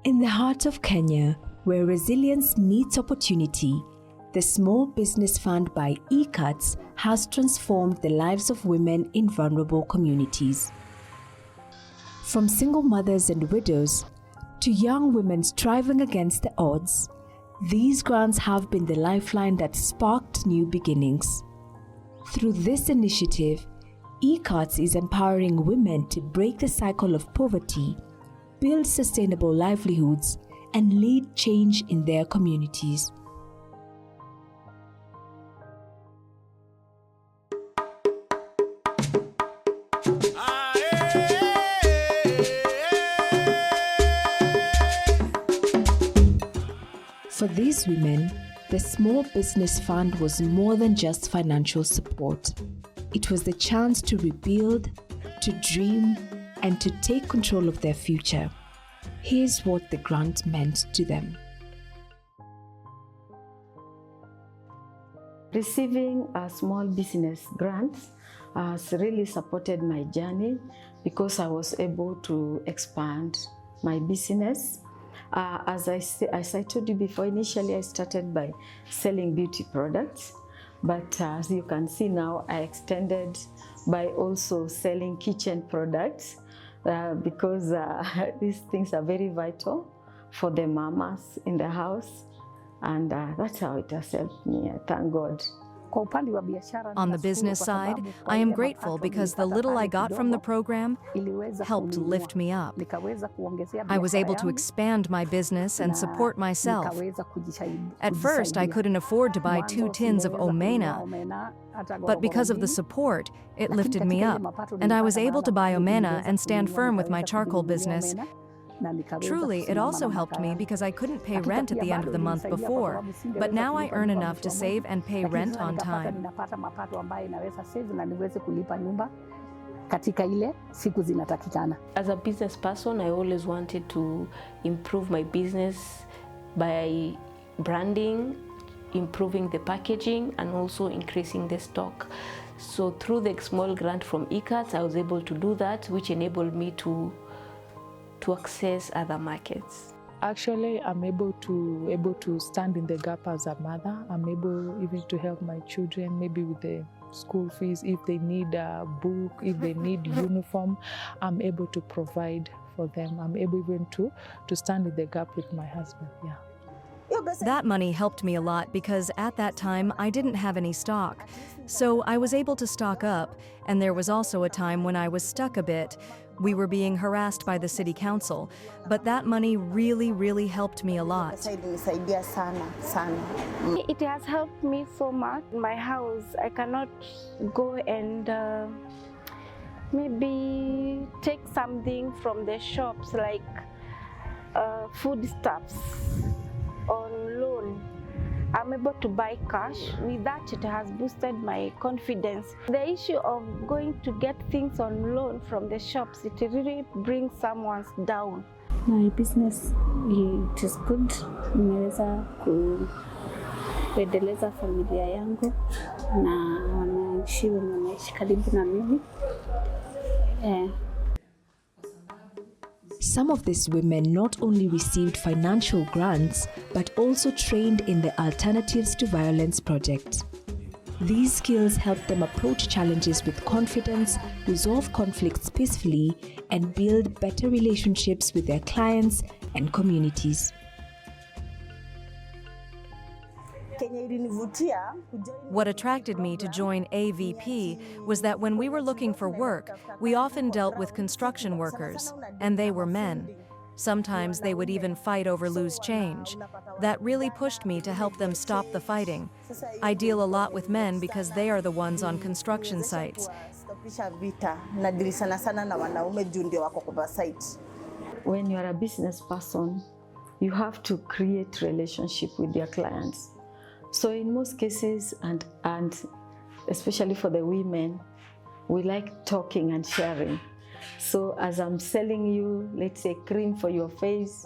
In the heart of Kenya, where resilience meets opportunity, the Small Business Fund by ECATS has transformed the lives of women in vulnerable communities. From single mothers and widows to young women striving against the odds, these grants have been the lifeline that sparked new beginnings. Through this initiative, ECATS is empowering women to break the cycle of poverty, build sustainable livelihoods, and lead change in their communities. For these women, the Small Business Fund was more than just financial support. It was the chance to rebuild, to dream, and to take control of their future. Here's what the grant meant to them. Receiving a small business grant has really supported my journey because I was able to expand my business. As I told you before, initially I started by selling beauty products, but as you can see now, I extended by also selling kitchen products because these things are very vital for the mamas in the house, and that's how it has helped me. Thank God. On the business side, I am grateful because the little I got from the program helped lift me up. I was able to expand my business and support myself. At first, I couldn't afford to buy 2 tins of omena, but because of the support, it lifted me up, and I was able to buy omena and stand firm with my charcoal business. Truly, it also helped me because I couldn't pay rent at the end of the month before, but now I earn enough to save and pay rent on time. As a business person, I always wanted to improve my business by branding, improving the packaging, and also increasing the stock. So through the small grant from ECATS, I was able to do that, which enabled me to access other markets. Actually, I'm able to stand in the gap as a mother. I'm able even to help my children, maybe with the school fees, if they need a book, if they need uniform, I'm able to provide for them. I'm able even to stand in the gap with my husband, yeah. That money helped me a lot because at that time I didn't have any stock. So I was able to stock up, and there was also a time when I was stuck a bit. We were being harassed by the city council, but that money really helped me a lot. It has helped me so much. In my house, I cannot go and maybe take something from the shops like foodstuffs on loan. I'm able to buy cash. With that, it has boosted my confidence. The issue of going to get things on loan from the shops, it really brings someone down. My business, it is good. Nimeweza kuendeleza familia yangu na wanaishi karibu na mimi. Some of these women not only received financial grants, but also trained in the Alternatives to Violence project. These skills help them approach challenges with confidence, resolve conflicts peacefully, and build better relationships with their clients and communities. What attracted me to join AVP was that when we were looking for work, we often dealt with construction workers, and they were men. Sometimes they would even fight over loose change. That really pushed me to help them stop the fighting. I deal a lot with men because they are the ones on construction sites. When you are a business person, you have to create relationship with your clients. So in most cases, and especially for the women, we like talking and sharing. So as I'm selling you, let's say, cream for your face,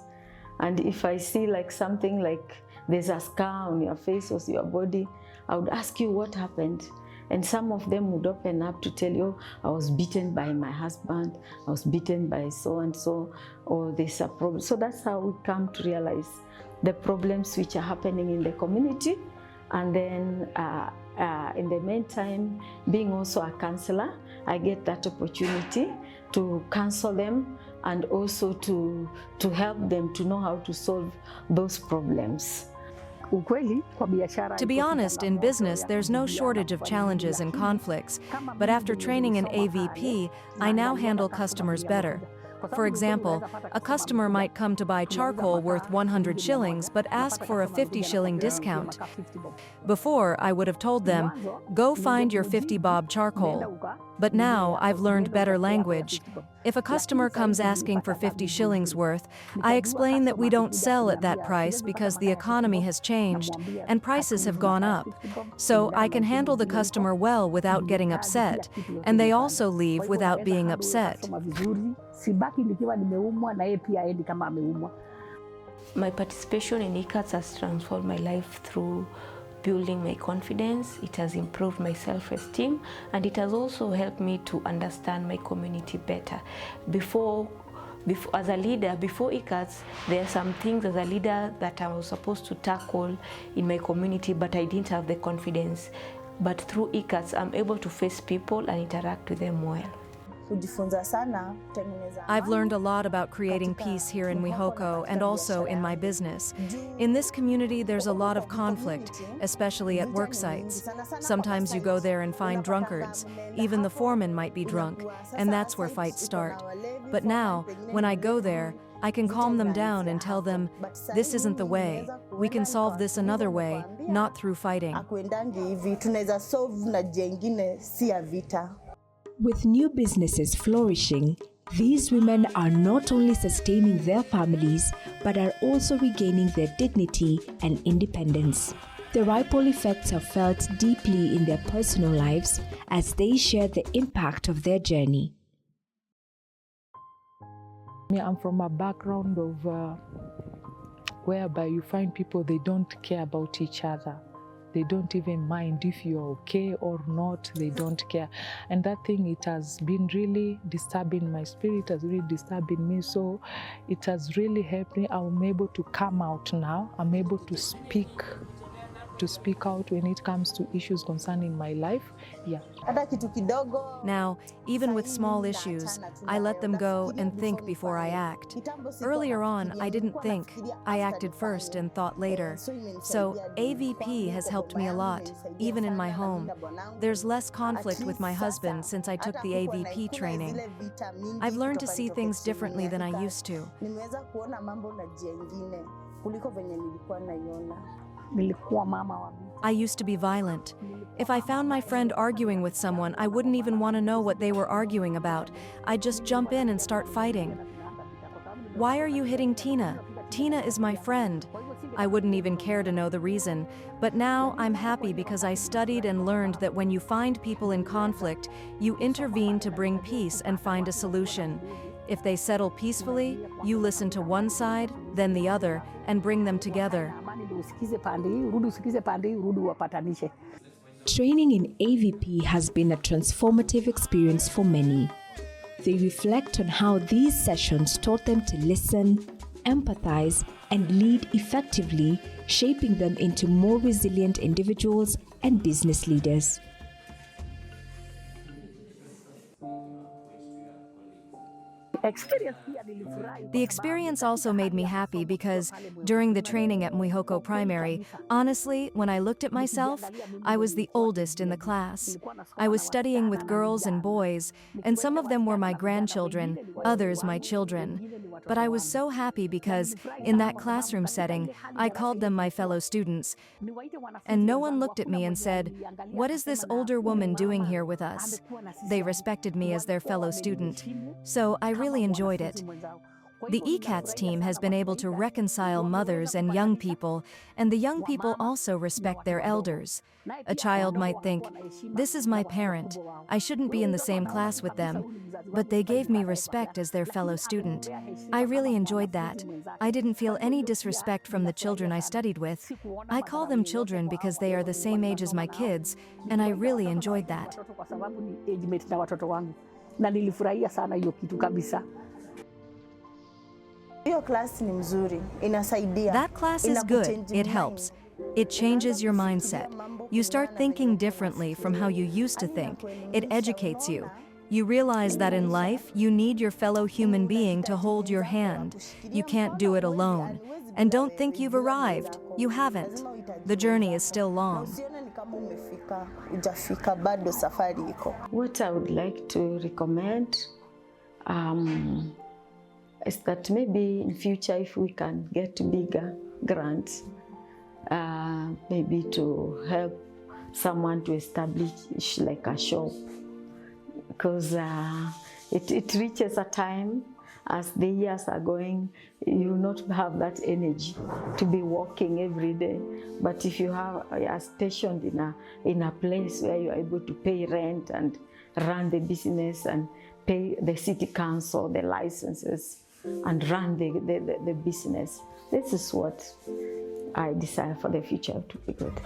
and if I see like something like there's a scar on your face or your body, I would ask you what happened. And some of them would open up to tell you, I was beaten by my husband, I was beaten by so and so, or there's a problem. So that's how we come to realize the problems which are happening in the community. And then in the meantime, being also a counselor, I get that opportunity to counsel them and also to help them to know how to solve those problems. To be honest, in business, there's no shortage of challenges and conflicts, but after training in AVP, I now handle customers better. For example, a customer might come to buy charcoal worth 100 shillings but ask for a 50 shilling discount. Before, I would have told them, go find your 50 bob charcoal. But now I've learned better language. If a customer comes asking for 50 shillings worth, I explain that we don't sell at that price because the economy has changed and prices have gone up. So I can handle the customer well without getting upset, and they also leave without being upset. My participation in ICATS has transformed my life through building my confidence. It has improved my self-esteem, and it has also helped me to understand my community better. As a leader, before ICATS, there are some things as a leader that I was supposed to tackle in my community, but I didn't have the confidence. But through ICATS, I'm able to face people and interact with them well. I've learned a lot about creating peace here in Mwihoko and also in my business. In this community, there's a lot of conflict, especially at work sites. Sometimes you go there and find drunkards. Even the foreman might be drunk, and that's where fights start. But now, when I go there, I can calm them down and tell them, this isn't the way. We can solve this another way, not through fighting. With new businesses flourishing, these women are not only sustaining their families, but are also regaining their dignity and independence. The ripple effects are felt deeply in their personal lives as they share the impact of their journey. I'm from a background of whereby you find people, they don't care about each other. They don't even mind if you're okay or not, they don't care. And that thing, it has been really disturbing my spirit, has really disturbing me. So it has really helped me. I'm able to come out now. I'm able to speak out when it comes to issues concerning my life. Yeah. Now, even with small issues, I let them go and think before I act. Earlier on, I didn't think. I acted first and thought later. So AVP has helped me a lot, even in my home. There's less conflict with my husband since I took the AVP training. I've learned to see things differently than I used to. I used to be violent. If I found my friend arguing with someone, I wouldn't even want to know what they were arguing about. I'd just jump in and start fighting. Why are you hitting Tina? Tina is my friend. I wouldn't even care to know the reason. But now I'm happy because I studied and learned that when you find people in conflict, you intervene to bring peace and find a solution. If they settle peacefully, you listen to one side, then the other, and bring them together. Training in AVP has been a transformative experience for many. They reflect on how these sessions taught them to listen, empathize, and lead effectively, shaping them into more resilient individuals and business leaders. The experience also made me happy because during the training at Mwihoko Primary, honestly, when I looked at myself, I was the oldest in the class. I was studying with girls and boys, and some of them were my grandchildren, others my children. But I was so happy because in that classroom setting, I called them my fellow students. And no one looked at me and said, "What is this older woman doing here with us?" They respected me as their fellow student. So I really enjoyed it. The ECATS team has been able to reconcile mothers and young people, and the young people also respect their elders. A child might think, "This is my parent, I shouldn't be in the same class with them," but they gave me respect as their fellow student. I really enjoyed that. I didn't feel any disrespect from the children I studied with. I call them children because they are the same age as my kids, and I really enjoyed that. That class is good. It helps. It changes your mindset. You start thinking differently from how you used to think. It educates you. You realize that in life, you need your fellow human being to hold your hand. You can't do it alone. And don't think you've arrived. You haven't. The journey is still long. What I would like to recommend is that maybe in future, if we can get bigger grants, maybe to help someone to establish like a shop, because it reaches a time as the years are going, you will not have that energy to be walking every day. But if you are stationed in a place where you are able to pay rent and run the business and pay the city council, the licenses, and run the business, this is what I desire for the future to be good.